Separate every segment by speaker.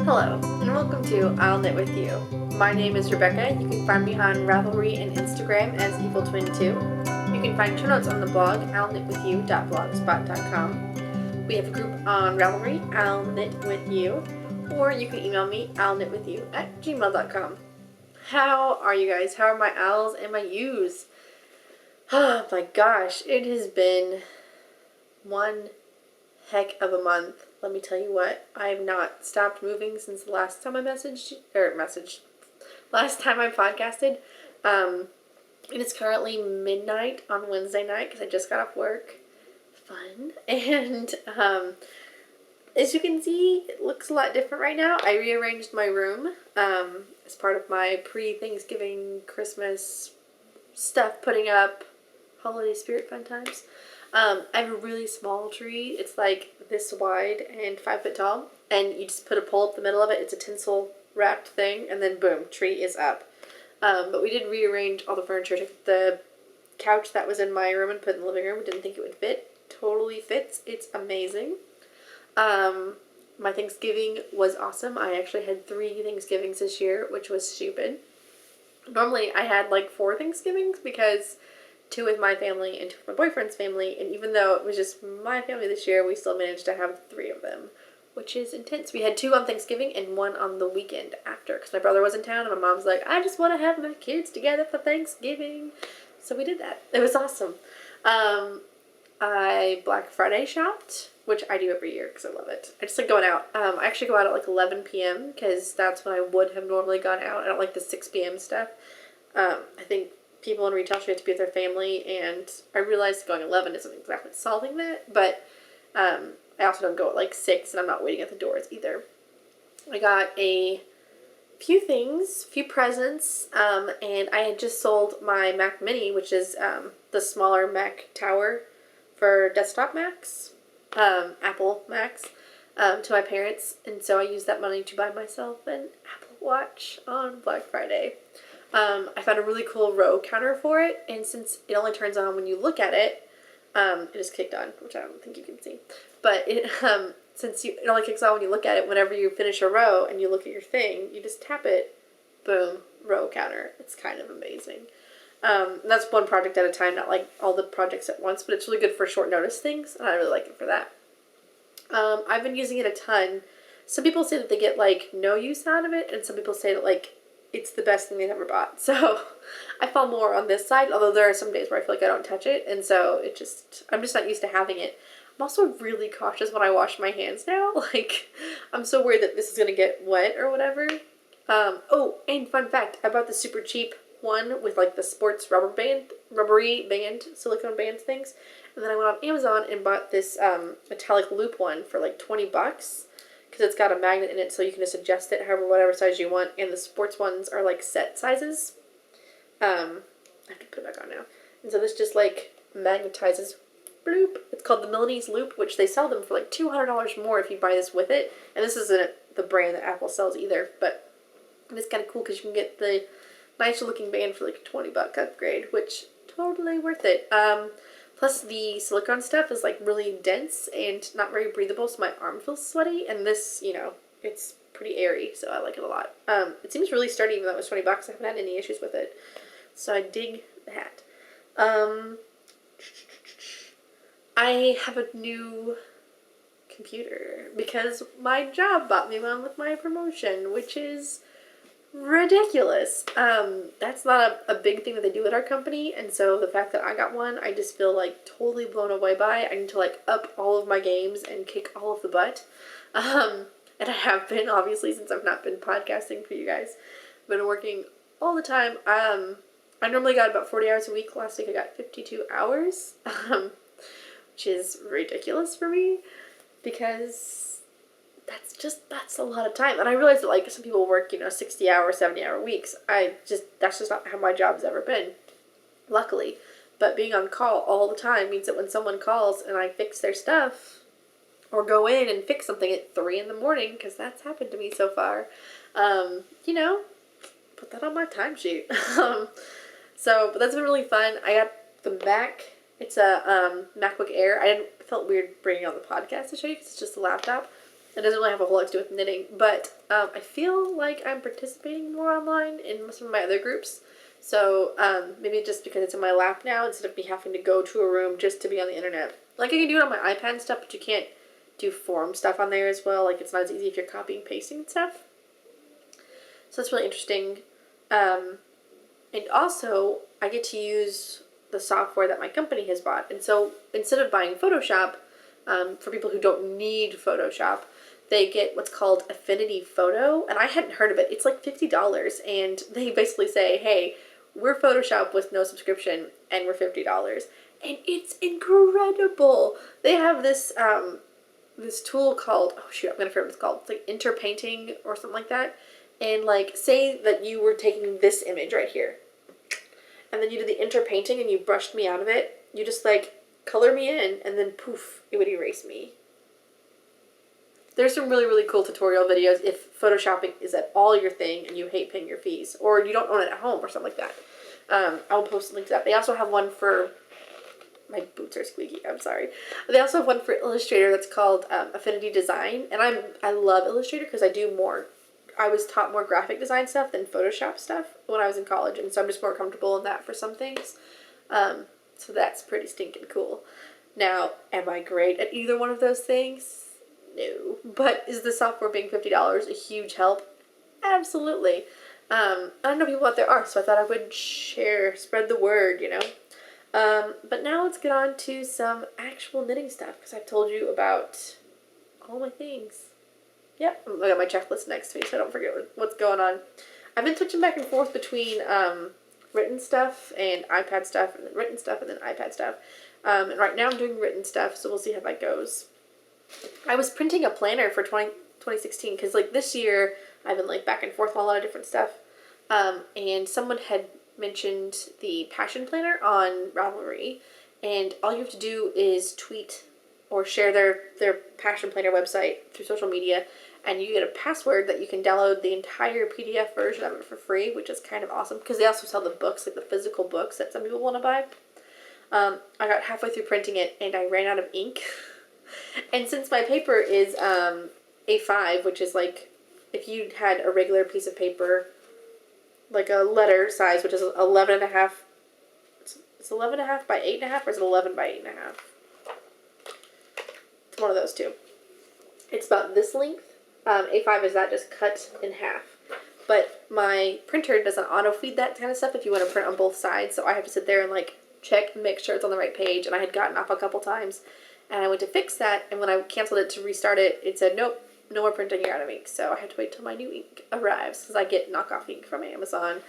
Speaker 1: Hello, and welcome to I'll Knit With You. My name is Rebecca. You can find me on Ravelry and Instagram as EvilTwin2. You can find show notes on the blog illknitwithyou.blogspot.com. We have a group on Ravelry, I'll Knit With You, or you can email me, illknitwithyou@gmail.com. How are you guys? How are my owls and my yous? Oh my gosh, it has been one heck of a month. Let me tell you what, I have not stopped moving since the last time I last time I podcasted. It is currently midnight on Wednesday night because I just got off work. Fun. And as you can see, it looks a lot different right now. I rearranged my room as part of my pre-Thanksgiving Christmas stuff, putting up holiday spirit fun times. I have a really small tree. It's like this wide and 5 foot tall, and you just put a pole up the middle of it. It's a tinsel wrapped thing, and then boom, tree is up. But we did rearrange all the furniture. Took the couch that was in my room and put it in the living room. We didn't think it would fit. Totally fits. It's amazing. My Thanksgiving was awesome. I actually had 3 Thanksgivings this year, which was stupid. Normally I had like 4 Thanksgivings because 2 with my family and 2 with my boyfriend's family, and even though it was just my family this year, we still managed to have 3 of them, which is intense. We had 2 on Thanksgiving and 1 on the weekend after, because my brother was in town, and my mom's like, I just want to have my kids together for Thanksgiving, so we did that. It was awesome. I Black Friday shopped, which I do every year because I love it. I just like going out. I actually go out at like 11 p.m. because that's when I would have normally gone out. I don't like the 6 p.m. stuff. I think people in retail should have to be with their family, and I realized going 11 isn't exactly solving that, but I also don't go at like 6, and I'm not waiting at the doors either. I got a few things, few presents, and I had just sold my Mac Mini, which is the smaller Mac Tower for desktop Macs, Apple Macs, to my parents, and so I used that money to buy myself an Apple Watch on Black Friday. I found a really cool row counter for it, and since it only turns on when you look at it, it is kicked on, which I don't think you can see, but it it only kicks on when you look at it, whenever you finish a row and you look at your thing, you just tap it, boom, row counter. It's kind of amazing. That's one project at a time, not like all the projects at once, but it's really good for short notice things, and I really like it for that. I've been using it a ton. Some people say that they get like no use out of it, and some people say that like it's the best thing they've ever bought. So I fall more on this side, although there are some days where I feel like I don't touch it, and so I'm just not used to having it. I'm also really cautious when I wash my hands now. Like, I'm so worried that this is going to get wet or whatever. Oh, and fun fact, I bought the super cheap one with like the sports rubbery band, silicone band things, and then I went on Amazon and bought this metallic loop one for like $20. Because it's got a magnet in it, so you can just adjust it whatever size you want, and the sports ones are like set sizes. I have to put it back on now. And so this just like magnetizes, bloop. It's called the Milanese Loop, which they sell them for like $200 more if you buy this with it. And this isn't the brand that Apple sells either, but it's kind of cool because you can get the nicer looking band for like a $20 upgrade, which totally worth it. Plus, the silicone stuff is, like, really dense and not very breathable, so my arm feels sweaty. And this, it's pretty airy, so I like it a lot. It seems really sturdy, even though it was $20. I haven't had any issues with it. So I dig that. I have a new computer because my job bought me one with my promotion, which is ridiculous. That's not a big thing that they do at our company, and so the fact that I got one, I just feel like totally blown away by. I need to like up all of my games and kick all of the butt. And I have been, obviously, since I've not been podcasting for you guys. I've been working all the time. I normally got about 40 hours a week. Last week I got 52 hours, which is ridiculous for me because that's a lot of time. And I realize that like some people work, 60-hour, 70-hour weeks. That's just not how my job's ever been, luckily. But being on call all the time means that when someone calls and I fix their stuff or go in and fix something at 3 in the morning, because that's happened to me so far, put that on my timesheet. But that's been really fun. I got the Mac. It's a MacBook Air. I felt weird bringing on the podcast to show you because it's just a laptop. It doesn't really have a whole lot to do with knitting, but I feel like I'm participating more online in some of my other groups. So maybe just because it's in my lap now, instead of me having to go to a room just to be on the internet. Like I can do it on my iPad and stuff, but you can't do forum stuff on there as well. Like it's not as easy if you're copying and pasting and stuff. So that's really interesting. And also, I get to use the software that my company has bought. And so instead of buying Photoshop, for people who don't need Photoshop, they get what's called Affinity Photo. And I hadn't heard of it. It's like $50. And they basically say, hey, we're Photoshop with no subscription, and we're $50. And it's incredible. They have this this tool called, oh shoot, I'm going to forget what it's called. It's like interpainting or something like that. And like, say that you were taking this image right here, and then you did the interpainting and you brushed me out of it. You just like color me in, and then poof, it would erase me. There's some really, really cool tutorial videos if Photoshopping is at all your thing and you hate paying your fees, or you don't own it at home or something like that. I'll post a link to that. They also have one for, my boots are squeaky, I'm sorry. They also have one for Illustrator that's called Affinity Design, and I love Illustrator because I was taught more graphic design stuff than Photoshop stuff when I was in college, and so I'm just more comfortable in that for some things. So that's pretty stinking cool. Now, am I great at either one of those things? No. But is the software being $50 a huge help? Absolutely. I know people out there are, so I thought I would spread the word, you know. But now let's get on to some actual knitting stuff, because I've told you about all my things. Yep, I got my checklist next to me, so I don't forget what's going on. I've been switching back and forth between written stuff and iPad stuff, and then written stuff and then iPad stuff. And right now I'm doing written stuff, so we'll see how that goes. I was printing a planner for 2016, because like this year I've been like back and forth on a lot of different stuff. And someone had mentioned the Passion Planner on Ravelry, and all you have to do is tweet or share their Passion Planner website through social media, and you get a password that you can download the entire PDF version of it for free, which is kind of awesome, because they also sell the books, like the physical books that some people want to buy. I got halfway through printing it, and I ran out of ink. And since my paper is A5, which is like, if you had a regular piece of paper, like a letter size, which is 11 and a half, it's 11 and a half by 8 and a half, or is it 11 by 8 and a half? It's one of those two. It's about this length. A5 is that just cut in half. But my printer doesn't auto-feed that kind of stuff if you want to print on both sides, so I have to sit there and like check and make sure it's on the right page, and I had gotten off a couple times, and I went to fix that, and when I canceled it to restart it, it said, nope, no more printing, you're out of ink. So I had to wait till my new ink arrives, because I get knockoff ink from Amazon,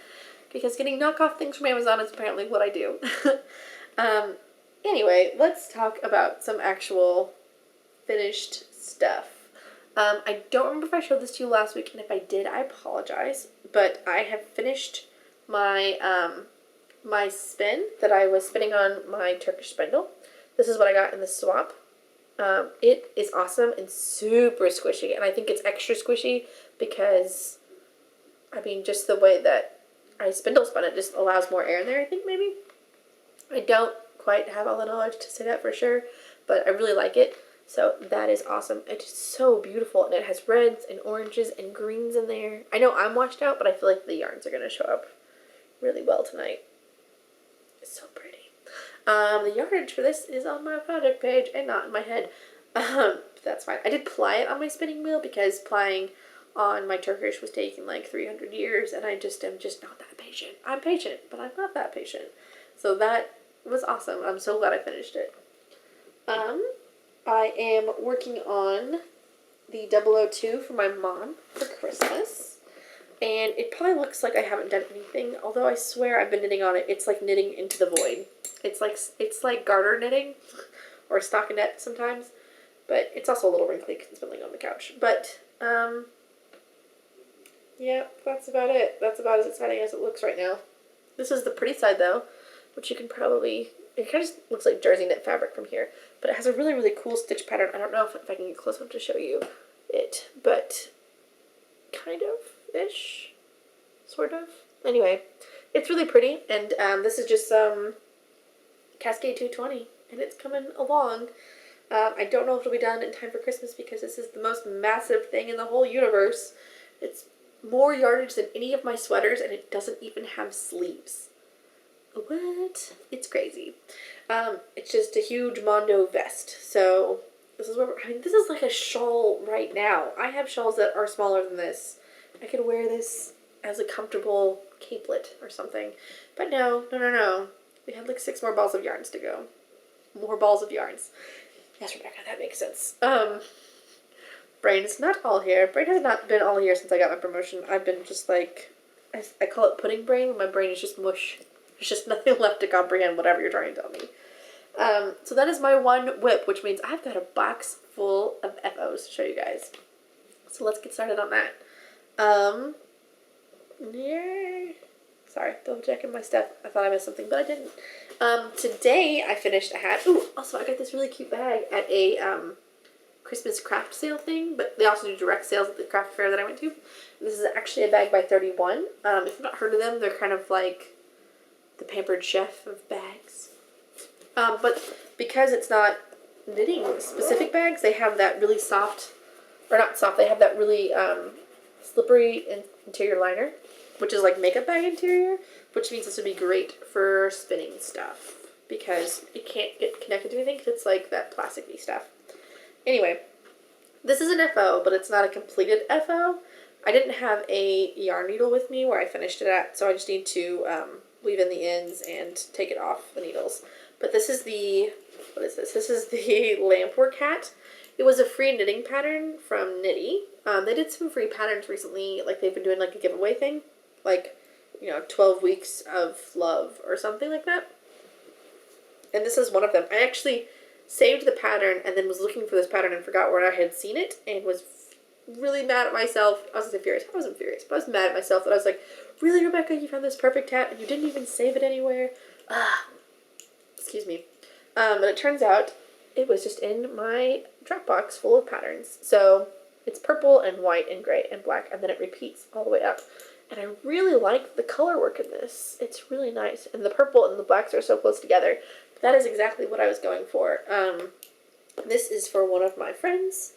Speaker 1: because getting knockoff things from Amazon is apparently what I do. Anyway, let's talk about some actual finished stuff. I don't remember if I showed this to you last week, and if I did, I apologize, but I have finished my my spin that I was spinning on my Turkish spindle. This is what I got in the swap. It is awesome and super squishy, and I think it's extra squishy because, I mean, just the way that I spindle spun it just allows more air in there, I think, maybe. I don't quite have all the knowledge to say that for sure, but I really like it. So that is awesome. It's so beautiful, and it has reds and oranges and greens in there. I know I'm washed out, but I feel like the yarns are going to show up really well tonight. It's so pretty. The yardage for this is on my project page and not in my head. That's fine. I did ply it on my spinning wheel because plying on my Turkish was taking like 300 years, and I just am just not that patient. I'm patient, but I'm not that patient. So that was awesome. I'm so glad I finished it. I am working on the 002 for my mom for Christmas, and it probably looks like I haven't done anything, although I swear I've been knitting on it. It's like knitting into the void. It's like garter knitting, or stockinette sometimes, but it's also a little wrinkly because it's been laying on the couch. But, yeah, that's about it. That's about as exciting as it looks right now. This is the pretty side, though, which you can probably... It kind of just looks like jersey knit fabric from here, but it has a really, really cool stitch pattern. I don't know if I can get close enough to show you it, but kind of-ish, sort of. Anyway, it's really pretty, and this is just some Cascade 220, and it's coming along. I don't know if it'll be done in time for Christmas because this is the most massive thing in the whole universe. It's more yardage than any of my sweaters, and it doesn't even have sleeves. What? It's crazy. It's just a huge Mondo vest. So this is what this is like a shawl right now. I have shawls that are smaller than this. I could wear this as a comfortable capelet or something. But no. We have like 6 more balls of yarns to go. More balls of yarns. Yes, Rebecca, that makes sense. Brain is not all here. Brain has not been all here since I got my promotion. I've been just like, I call it pudding brain, but my brain is just mush. There's just nothing left to comprehend whatever you're trying to tell me. So that is my one whip, which means I've got a box full of FOs to show you guys. So let's get started on that. Yay. Sorry, double checking my stuff. I thought I missed something, but I didn't. Today I finished a hat. Ooh, also I got this really cute bag at a Christmas craft sale thing, but they also do direct sales at the craft fair that I went to. This is actually a bag by 31. If you've not heard of them, they're kind of like the Pampered Chef of bags. But because it's not knitting specific bags, they have that really soft, or not soft, they have that really slippery interior liner, which is like makeup bag interior, which means this would be great for spinning stuff because it can't get connected to anything because it's like that plasticky stuff. Anyway, this is an FO, but it's not a completed FO. I didn't have a yarn needle with me where I finished it at, so I just need to weave in the ends and take it off the needles. But this is the, what is this? This is the Lampwork hat. It was a free knitting pattern from Knitty. They did some free patterns recently, like they've been doing like a giveaway thing, like, 12 weeks of love or something like that. And this is one of them. I actually saved the pattern and then was looking for this pattern and forgot where I had seen it and was really mad at myself. I wasn't furious. I wasn't furious, but I was mad at myself that I was like, really, Rebecca, you found this perfect hat and you didn't even save it anywhere? Excuse me. But it turns out it was just in my Dropbox full of patterns. So it's purple and white and gray and black, and then it repeats all the way up. And I really like the color work in this. It's really nice. And the purple and the blacks are so close together. That is exactly what I was going for. This is for one of my friends.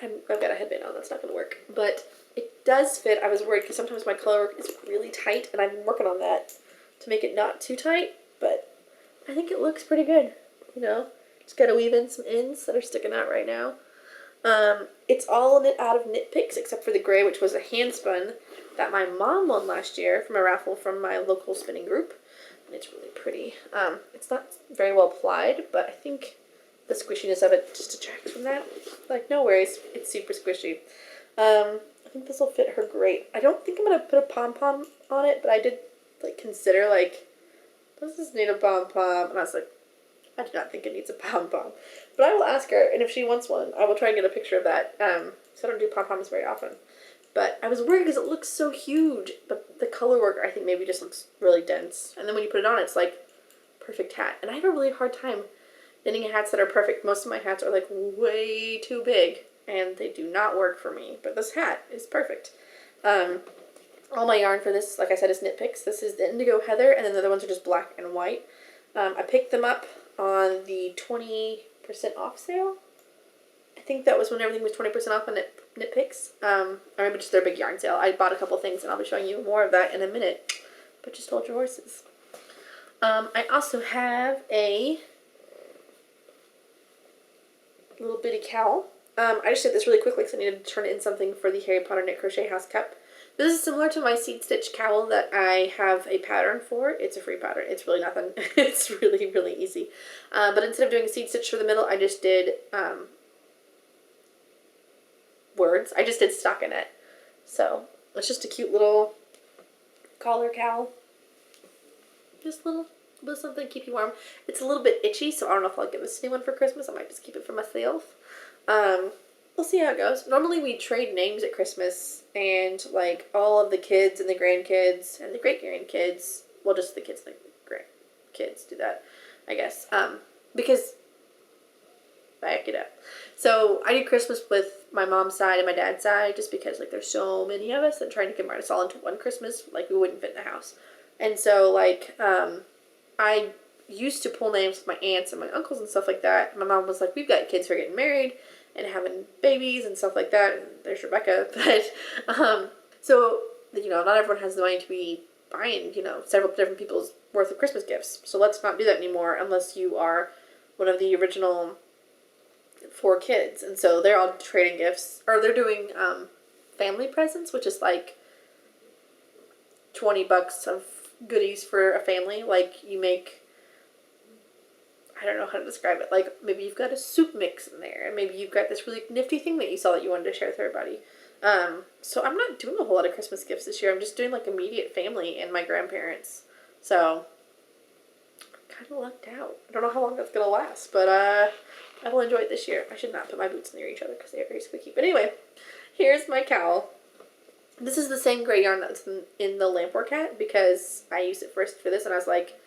Speaker 1: I've got a headband on, that's not going to work. But it does fit. I was worried because sometimes my color work is really tight, and I've been working on that to make it not too tight. But I think it looks pretty good, Just got to weave in some ends that are sticking out right now. It's all knit out of Knit Picks except for the gray, which was a hand spun that my mom won last year from a raffle from my local spinning group. And it's really pretty. It's not very well plied, but I think the squishiness of it just detracts from that. Like, no worries. It's super squishy. I think this will fit her great. I don't think I'm going to put a pom-pom on it, but I did, consider, does this need a pom-pom? And I was like, I do not think it needs a pom-pom. But I will ask her, and if she wants one, I will try and get a picture of that. So I don't do pom-poms very often. But I was worried because it looks so huge. But the color work, I think, maybe just looks really dense. And then when you put it on, it's like perfect hat. And I have a really hard time knitting hats that are perfect. Most of my hats are like way too big. And they do not work for me. But this hat is perfect. All my yarn for this, like I said, is Knit Picks. This is the Indigo Heather. And then the other ones are just black and white. I picked them up on the 20% off sale. I think that was when everything was 20% off on Knit Picks. Or maybe just their big yarn sale. I bought a couple things and I'll be showing you more of that in a minute. But just hold your horses. I also have a little bitty cowl. I just did this really quickly because I needed to turn it in something for the Harry Potter Knit Crochet House Cup. This is similar to my seed stitch cowl that I have a pattern for. It's a free pattern. It's really nothing. It's really, really easy. But instead of doing a seed stitch for the middle, I just did words. I just did stockinette. So it's just a cute little collar cowl. Just a little bit something to keep you warm. It's a little bit itchy, so I don't know if I'll give this to anyone for Christmas. I might just keep it for myself. We'll see how it goes. Normally we trade names at Christmas, and all of the kids and the grandkids and the great-grandkids, well, just the kids and the grandkids do that, I guess, because back it up. So I do Christmas with my mom's side and my dad's side just because there's so many of us and trying to combine us all into one Christmas, we wouldn't fit in the house. And so I used to pull names with my aunts and my uncles and stuff like that. My mom was like, we've got kids who are getting married and having babies and stuff like that. And there's Rebecca. But, so, you know, not everyone has the money to be buying, you know, several different people's worth of Christmas gifts. So let's not do that anymore unless you are one of the original 4 kids. And so they're all trading gifts, or they're doing family presents, which is like $20 of goodies for a family. Like, you make, I don't know how to describe it. Like, maybe you've got a soup mix in there, and maybe you've got this really nifty thing that you saw that you wanted to share with everybody. So I'm not doing a whole lot of Christmas gifts this year. I'm just doing like immediate family and my grandparents. So kind of lucked out. I don't know how long that's gonna last, but I will enjoy it this year. I should not put my boots near each other because they are very squeaky. But anyway, here's my cowl. This is the same gray yarn that's in the Lamp Work hat because I used it first for this and I was like,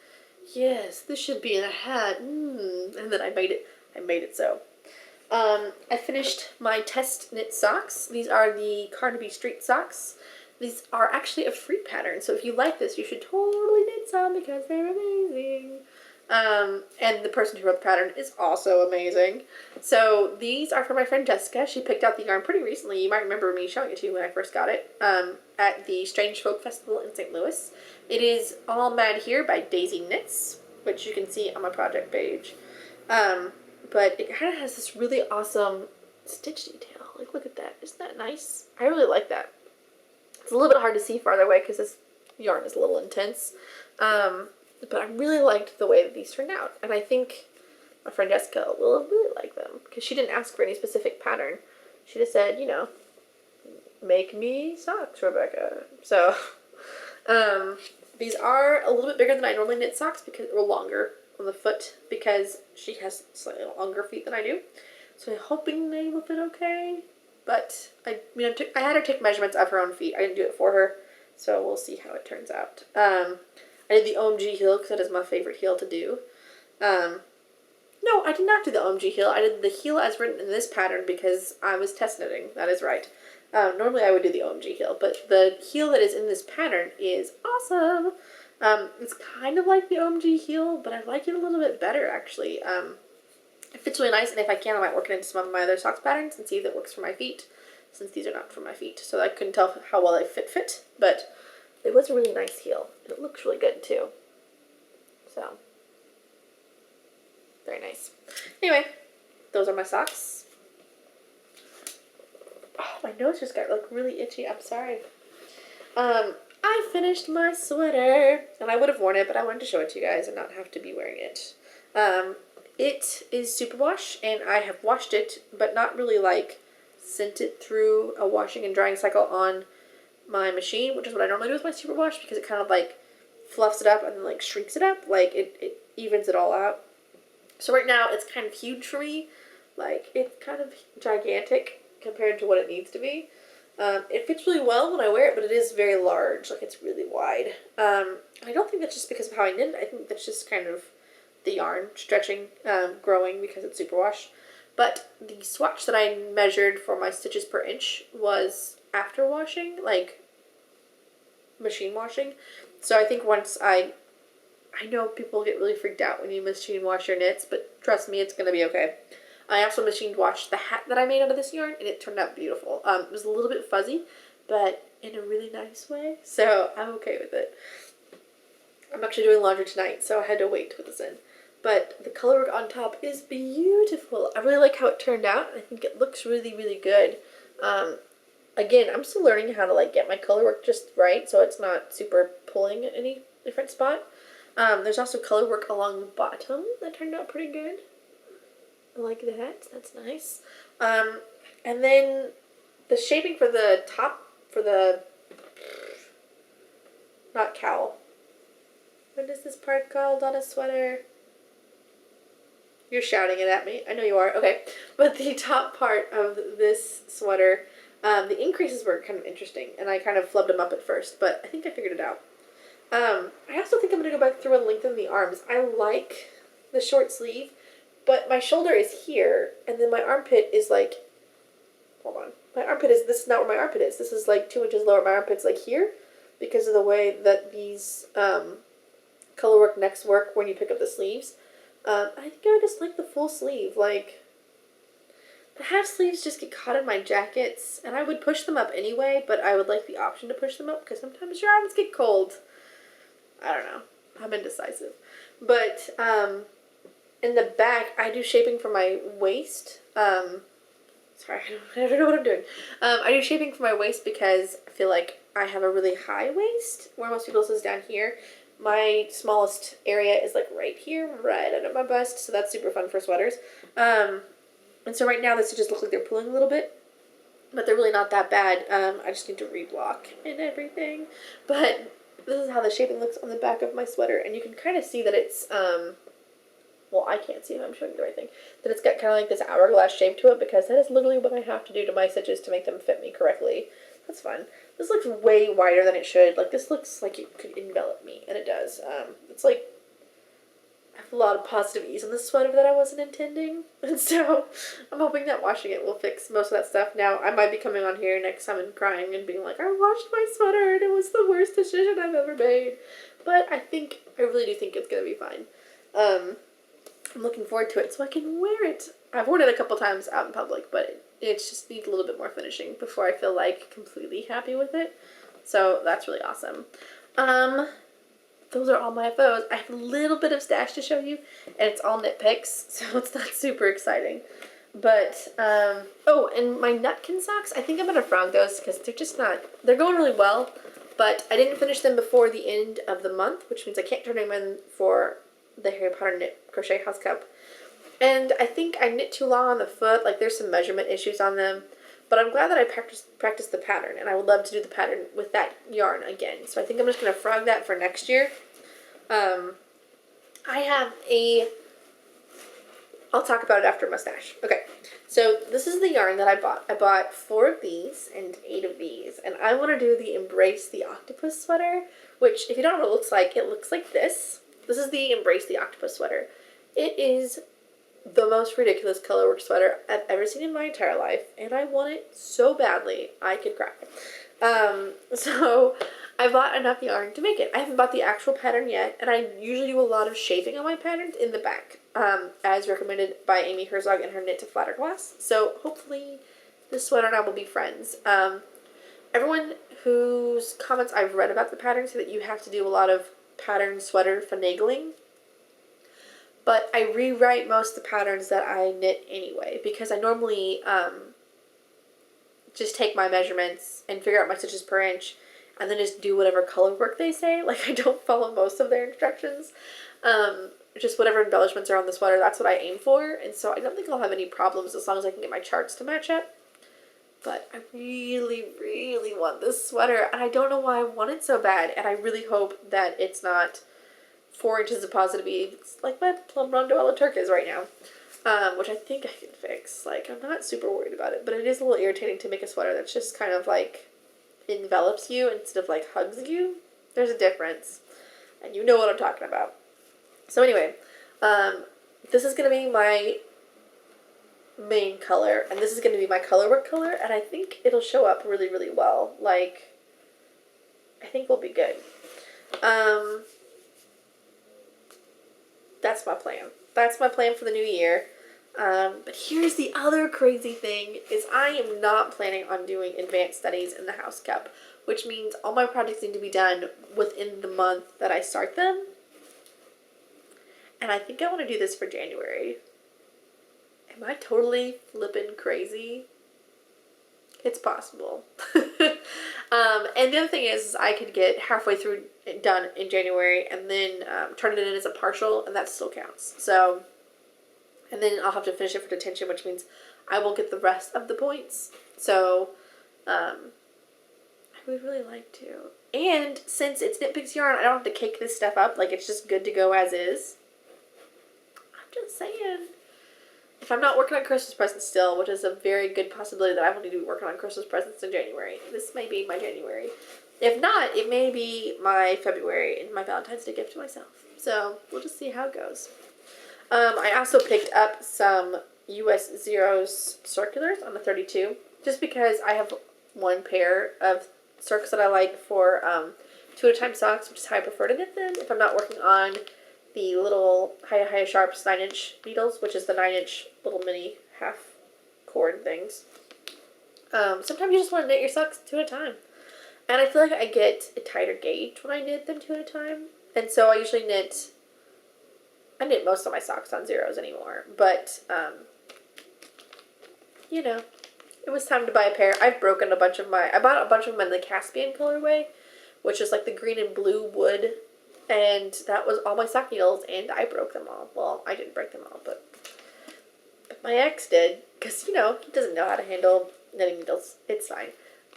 Speaker 1: yes, this should be in a hat. And then I made it so. I finished my test knit socks. These are the Carnaby Street socks. These are actually a free pattern, so if you like this, you should totally knit some because they're amazing. And the person who wrote the pattern is also amazing. So these are for my friend Jessica. She picked out the yarn pretty recently. You might remember me showing it to you when I first got it, at the Strange Folk Festival in St. Louis. It is All Mad Here by Daisy Knits, which you can see on my project page. But it kind of has this really awesome stitch detail. Like, look at that. Isn't that nice? I really like that. It's a little bit hard to see farther away because this yarn is a little intense. But I really liked the way that these turned out. And I think my friend Jessica will really like them because she didn't ask for any specific pattern. She just said, you know, make me socks, Rebecca. So, these are a little bit bigger than I normally knit socks because, or longer on the foot because she has slightly longer feet than I do. So I'm hoping they will fit okay. But I had her take measurements of her own feet. I didn't do it for her, so we'll see how it turns out. I did the OMG heel because that is my favorite heel to do. No, I did not do the OMG heel. I did the heel as written in this pattern because I was test knitting. That is right. Normally I would do the OMG heel, but the heel that is in this pattern is awesome. It's kind of like the OMG heel, but I like it a little bit better actually. It fits really nice, and if I can, I might work it into some of my other socks patterns and see if it works for my feet, since these are not for my feet. So I couldn't tell how well they fit, but it was a really nice heel. And it looks really good, too. So, very nice. Anyway, those are my socks. Oh, my nose just got, like, really itchy. I'm sorry. I finished my sweater, and I would have worn it, but I wanted to show it to you guys and not have to be wearing it. It is superwash, and I have washed it, but not really, like, sent it through a washing and drying cycle on my machine, which is what I normally do with my superwash, because it kind of, like, fluffs it up and then, like, shrinks it up. Like, it evens it all out. So right now, it's kind of huge for me. Like, it's kind of gigantic compared to what it needs to be. It fits really well when I wear it, but it is very large. Like, it's really wide. I don't think that's just because of how I knit it. I think that's just kind of the yarn stretching, growing because it's superwash. But the swatch that I measured for my stitches per inch was after washing, like machine washing. So I think once I know people get really freaked out when you machine wash your knits, but trust me, it's going to be okay. I also machine washed the hat that I made out of this yarn, and it turned out beautiful. It was a little bit fuzzy, but in a really nice way, so I'm okay with it. I'm actually doing laundry tonight, so I had to wait to put this in. But the color work on top is beautiful. I really like how it turned out. I think it looks really, really good. Again, I'm still learning how to like get my color work just right so it's not super pulling at any different spot. There's also color work along the bottom that turned out pretty good. I like that. That's nice. And then the shaping for the top, for the, not cowl. What is this part called on a sweater? You're shouting it at me. I know you are. Okay. But the top part of this sweater, the increases were kind of interesting, and I kind of flubbed them up at first, but I think I figured it out. I also think I'm going to go back through and lengthen the arms. I like the short sleeve, but my shoulder is here, and then my armpit is like, hold on. My armpit is, this is not where my armpit is. This is like 2 inches lower. My armpit's like here because of the way that these color work next work when you pick up the sleeves. I think I just like the full sleeve. Like, the half sleeves just get caught in my jackets, and I would push them up anyway, but I would like the option to push them up because sometimes your arms get cold. I don't know. I'm indecisive. But in the back, I do shaping for my waist. Sorry, I don't know what I'm doing. I do shaping for my waist because I feel like I have a really high waist, where most people's is down here. My smallest area is like right here, right under my bust, so that's super fun for sweaters. And so right now the stitches look like they're pulling a little bit, but they're really not that bad. I just need to reblock and everything. But this is how the shaping looks on the back of my sweater, and you can kind of see that it's, well, I can't see if I'm showing the right thing, that it's got kind of like this hourglass shape to it, because that is literally what I have to do to my stitches to make them fit me correctly. That's fun. This looks way wider than it should. Like, this looks like it could envelop me, and it does. It's like, I have a lot of positive ease on this sweater that I wasn't intending, and so I'm hoping that washing it will fix most of that stuff. Now, I might be coming on here next time and crying and being like, I washed my sweater, and it was the worst decision I've ever made. But I really do think it's going to be fine. I'm looking forward to it so I can wear it. I've worn it a couple times out in public, but it just needs a little bit more finishing before I feel like completely happy with it. So that's really awesome. Those are all my FOs. I have a little bit of stash to show you, and it's all knit picks, so it's not super exciting. But, oh, and my Nutkin socks, I think I'm going to frog those because they're just not, they're going really well, but I didn't finish them before the end of the month, which means I can't turn them in for the Harry Potter Knit Crochet House Cup. And I think I knit too long on the foot, like there's some measurement issues on them, but I'm glad that I practiced the pattern, and I would love to do the pattern with that yarn again. So I think I'm just going to frog that for next year. I have I'll talk about it after my stash. Okay, so this is the yarn that I bought. I bought 4 of these and 8 of these, and I want to do the Embrace the Octopus sweater, which, if you don't know what it looks like this. This is the Embrace the Octopus sweater. It is the most ridiculous colorwork sweater I've ever seen in my entire life, and I want it so badly I could cry. So I bought enough yarn to make it. I haven't bought the actual pattern yet, and I usually do a lot of shaping on my patterns in the back, as recommended by Amy Herzog in her Knit to Flatter class. So hopefully this sweater and I will be friends. Everyone whose comments I've read about the pattern say that you have to do a lot of pattern sweater finagling. But I rewrite most of the patterns that I knit anyway, because I normally just take my measurements and figure out my stitches per inch, and then just do whatever color work they say. Like, I don't follow most of their instructions. Just whatever embellishments are on the sweater, that's what I aim for, and so I don't think I'll have any problems as long as I can get my charts to match up. But I really, really want this sweater, and I don't know why I want it so bad, and I really hope that it's not 4 inches of positive ease, like my Plum Rondo a la Turk is right now, which I think I can fix. Like, I'm not super worried about it, but it is a little irritating to make a sweater that's just kind of like envelops you instead of like hugs you. There's a difference, and you know what I'm talking about. So anyway, this is going to be my main color, and this is going to be my colorwork color, and I think it'll show up really, really well. Like, I think we'll be good. That's my plan. That's my plan for the new year. But here's the other crazy thing, is I am not planning on doing advanced studies in the House Cup, which means all my projects need to be done within the month that I start them. And I think I want to do this for January. Am I totally flippin' crazy? It's possible. And the other thing is I could get halfway through done in January and then turn it in as a partial, and that still counts. So, and then I'll have to finish it for detention, which means I will get the rest of the points. So, I would really like to. And since it's Knit Picks yarn, I don't have to cake this stuff up. Like, it's just good to go as is. I'm just saying. If I'm not working on Christmas presents still, which is a very good possibility that I will need to be working on Christmas presents in January. This may be my January. If not, it may be my February and my Valentine's Day gift to myself. So, we'll just see how it goes. I also picked up some US Zeros circulars on the 32, just because I have one pair of circs that I like for 2 at a time socks, which is how I prefer to knit them if I'm not working on the little Hiya Sharps 9-inch needles, which is the 9-inch little mini half cord things. Sometimes you just want to knit your socks 2 at a time. And I feel like I get a tighter gauge when I knit them 2 at a time. And so I usually knit most of my socks on zeros anymore. But, you know, it was time to buy a pair. I've broken a bunch of I bought a bunch of them in the Caspian colorway, which is like the green and blue wood. And that was all my sock needles, and I broke them all. Well, I didn't break them all, but my ex did. Because, you know, he doesn't know how to handle knitting needles. It's fine.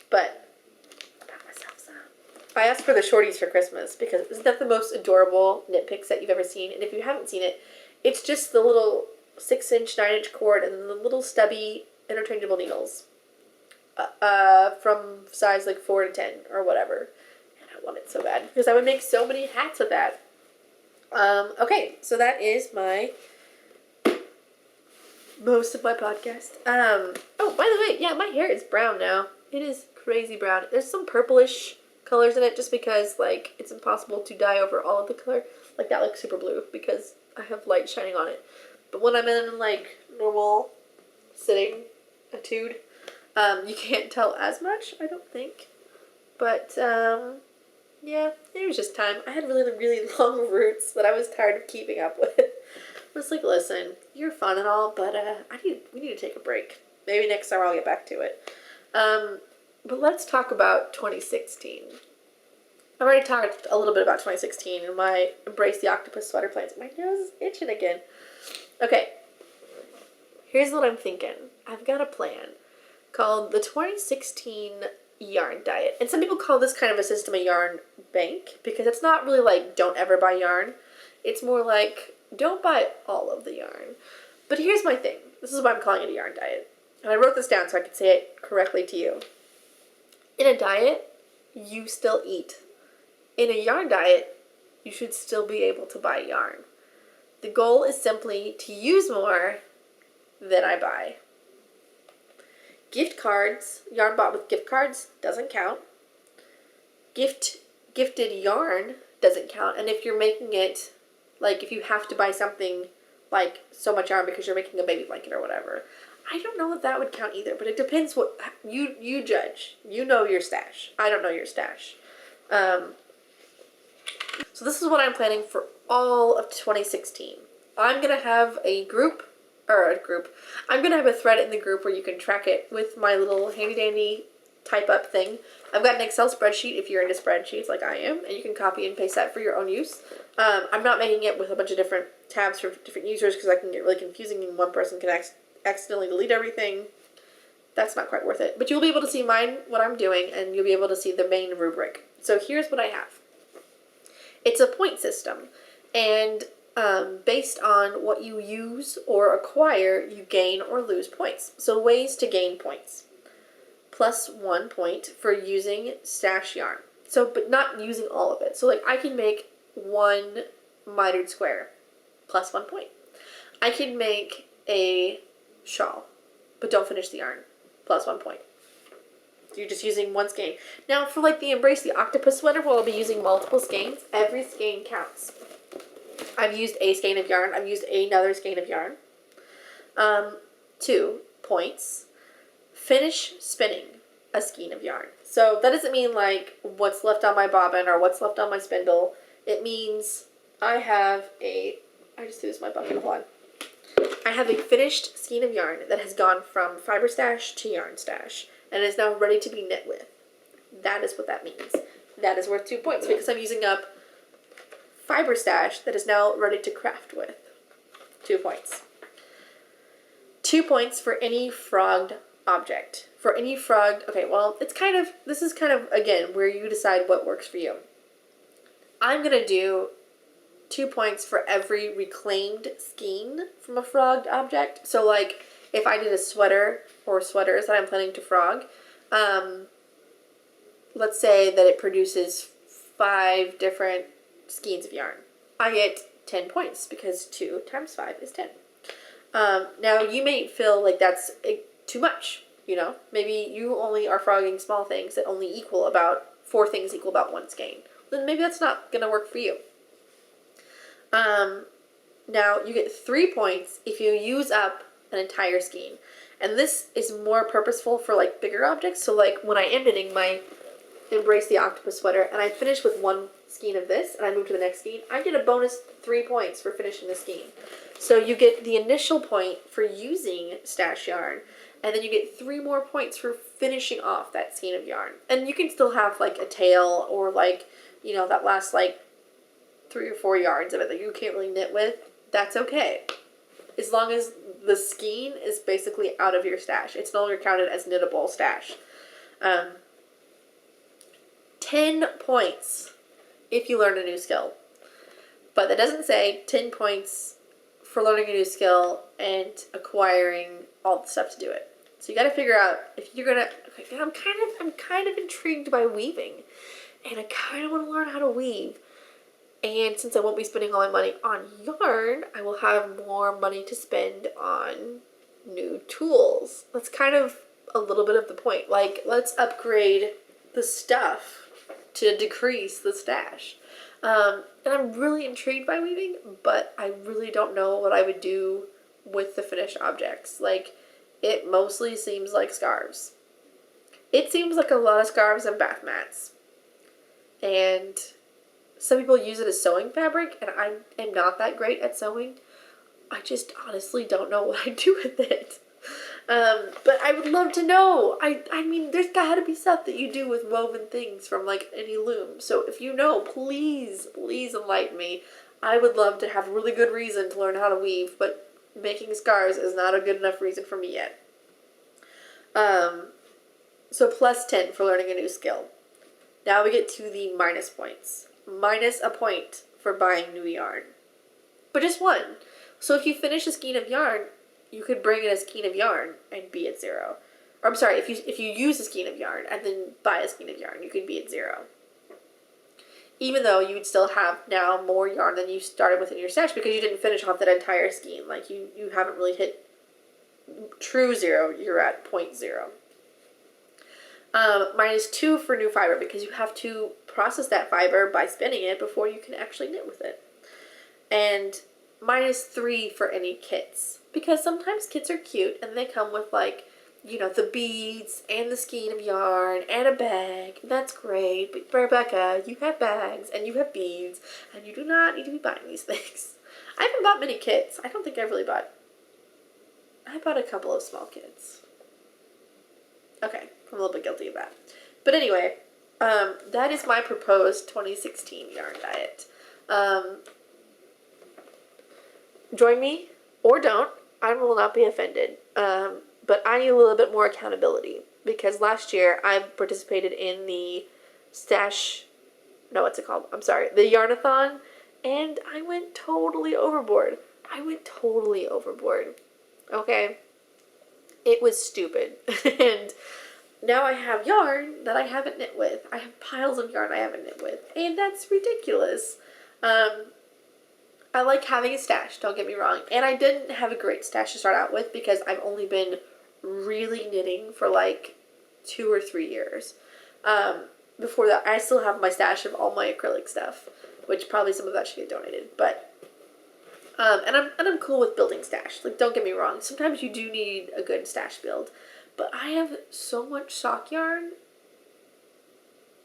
Speaker 1: But I bought myself some. I asked for the shorties for Christmas because isn't that the most adorable knit pick set you've ever seen? And if you haven't seen it, it's just the little 6-inch, 9-inch cord and the little stubby interchangeable needles from size like 4 to 10 or whatever. And I want it so bad because I would make so many hats with that. Okay, so that is most of my podcast. Oh, by the way, yeah, my hair is brown now. It is crazy brown. There's some purplish colors in it just because, like, it's impossible to dye over all of the color. Like, that looks super blue because I have light shining on it. But when I'm in, like, normal sitting attitude, you can't tell as much, I don't think. But, yeah, it was just time. I had really, really long roots that I was tired of keeping up with. I was like, listen, you're fun and all, but we need to take a break. Maybe next summer I'll get back to it. But let's talk about 2016. I've already talked a little bit about 2016 and my Embrace the Octopus sweater plans. My nose is itching again. Okay, here's what I'm thinking. I've got a plan called the 2016 yarn diet. And some people call this kind of a system a yarn bank because it's not really like don't ever buy yarn. It's more like don't buy all of the yarn. But here's my thing. This is why I'm calling it a yarn diet. And I wrote this down so I could say it correctly to you. In a diet, you still eat. In a yarn diet, you should still be able to buy yarn. The goal is simply to use more than I buy. Gift cards, yarn bought with gift cards, doesn't count. Gifted yarn doesn't count. And if you're making it, like if you have to buy something like so much yarn because you're making a baby blanket or whatever, I don't know if that would count either, but it depends what you judge. You know your stash. I don't know your stash. So this is what I'm planning for all of 2016. I'm going to have I'm going to have a thread in the group where you can track it with my little handy dandy type up thing. I've got an Excel spreadsheet if you're into spreadsheets like I am, and you can copy and paste that for your own use. I'm not making it with a bunch of different tabs for different users because I can get really confusing and one person can accidentally delete everything. That's not quite worth it. But you'll be able to see what I'm doing, and you'll be able to see the main rubric. So here's what I have. It's a point system, and based on what you use or acquire, you gain or lose points. So ways to gain points. +1 point for using stash yarn. So, but not using all of it. So like I can make one mitered square, +1 point. I can make a shawl, but don't finish the yarn, +1 point. You're just using one skein. Now for like the Embrace the Octopus sweater where I'll be using multiple skeins, every skein counts. I've used a skein of yarn. I've used another skein of yarn. 2 points. Finish spinning a skein of yarn. So that doesn't mean like what's left on my bobbin or what's left on my spindle. It means I just threw this in my bucket, hold on. I have a finished skein of yarn that has gone from fiber stash to yarn stash and is now ready to be knit with. That is what that means. That is worth 2 points because I'm using up fiber stash that is now ready to craft with. 2 points. 2 points for any frogged object. For any frogged, okay, well, this is kind of, again, where you decide what works for you. I'm going to do 2 points for every reclaimed skein from a frogged object. So, like, if I did a sweater or sweaters that I'm planning to frog, let's say that it produces 5 different skeins of yarn. I get 10 points because 2 times 5 is 10. Now, you may feel like that's too much, you know? Maybe you only are frogging small things that only 4 things equal about 1 skein. then maybe that's not going to work for you. Now, you get 3 points if you use up an entire skein. And this is more purposeful for, like, bigger objects. So, like, when I am knitting my Embrace the Octopus sweater, and I finish with 1 skein of this, and I move to the next skein, I get a bonus 3 points for finishing the skein. So you get the initial point for using stash yarn, and then you get 3 more points for finishing off that skein of yarn. And you can still have, like, a tail, or, like, you know, that last, like, 3 or 4 yards of it that you can't really knit with. That's okay. As long as the skein is basically out of your stash. It's no longer counted as knittable stash. 10 points if you learn a new skill. But that doesn't say 10 points for learning a new skill and acquiring all the stuff to do it. So you got to figure out if you're gonna. Okay, I'm kind of intrigued by weaving, and I kind of want to learn how to weave. And since I won't be spending all my money on yarn, I will have more money to spend on new tools. That's kind of a little bit of the point. Like, let's upgrade the stuff to decrease the stash. And I'm really intrigued by weaving, but I really don't know what I would do with the finished objects. Like, it mostly seems like scarves. It seems like a lot of scarves and bath mats. And some people use it as sewing fabric, and I am not that great at sewing. I just honestly don't know what I'd do with it. But I would love to know. I mean, there's got to be stuff that you do with woven things from, like, any loom. So if you know, please enlighten me. I would love to have a really good reason to learn how to weave, but making scarves is not a good enough reason for me yet. So plus 10 for learning a new skill. Now we get to the minus points. Minus a point for buying new yarn. But just 1. So if you finish a skein of yarn, you could bring in a skein of yarn and be at 0. Or I'm sorry, if you use a skein of yarn and then buy a skein of yarn, you could be at 0. Even though you would still have now more yarn than you started with in your stash because you didn't finish off that entire skein. Like, you haven't really hit true 0, you're at 0.0. Minus 2 for new fiber because you have to process that fiber by spinning it before you can actually knit with it. And minus 3 for any kits. Because sometimes kits are cute and they come with, like, you know, the beads and the skein of yarn and a bag. That's great. But Rebecca, you have bags and you have beads and you do not need to be buying these things. I haven't bought many kits. I don't think I've really bought. I bought a couple of small kits. Okay, I'm a little bit guilty of that. But anyway, that is my proposed 2016 yarn diet. Join me or don't. I will not be offended. But I need a little bit more accountability because last year I participated in the the Yarnathon, and I went totally overboard. Okay? It was stupid. And now I have yarn that I haven't knit with. I have piles of yarn I haven't knit with, and that's ridiculous. I like having a stash, don't get me wrong. And I didn't have a great stash to start out with because I've only been really knitting for like 2 or 3 years. Before that, I still have my stash of all my acrylic stuff, which probably some of that should get donated. But, and I'm cool with building stash. Like, don't get me wrong. Sometimes you do need a good stash build. But I have so much sock yarn.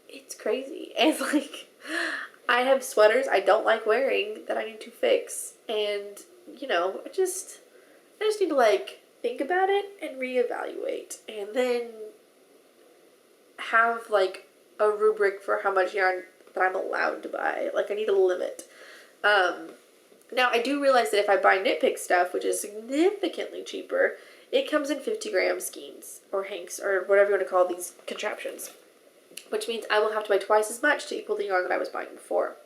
Speaker 1: It's crazy. And like, I have sweaters I don't like wearing that I need to fix. And, you know, I just need to, like, think about it and reevaluate. And then have, like, a rubric for how much yarn that I'm allowed to buy. Like, I need a limit. Now, I do realize that if I buy Knit Pick stuff, which is significantly cheaper, it comes in 50-gram skeins, or hanks, or whatever you want to call these contraptions. Which means I will have to buy twice as much to equal the yarn that I was buying before.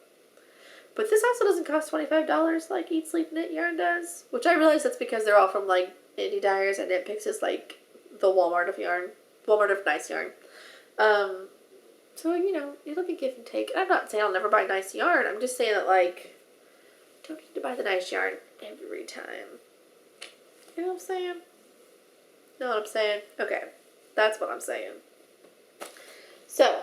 Speaker 1: But this also doesn't cost $25 like Eat, Sleep, Knit yarn does. Which I realize that's because they're all from, like, Indie Dyers, and Knit Picks is, like, the Walmart of yarn. Walmart of nice yarn. So, you know, it'll be give and take. I'm not saying I'll never buy nice yarn. I'm just saying that, like, don't need to buy the nice yarn every time. You know what I'm saying? Know what I'm saying? Okay. That's what I'm saying. So,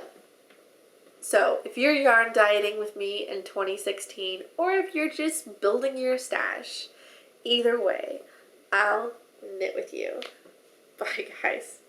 Speaker 1: So if you're yarn dieting with me in 2016, or if you're just building your stash, either way, I'll knit with you. Bye, guys.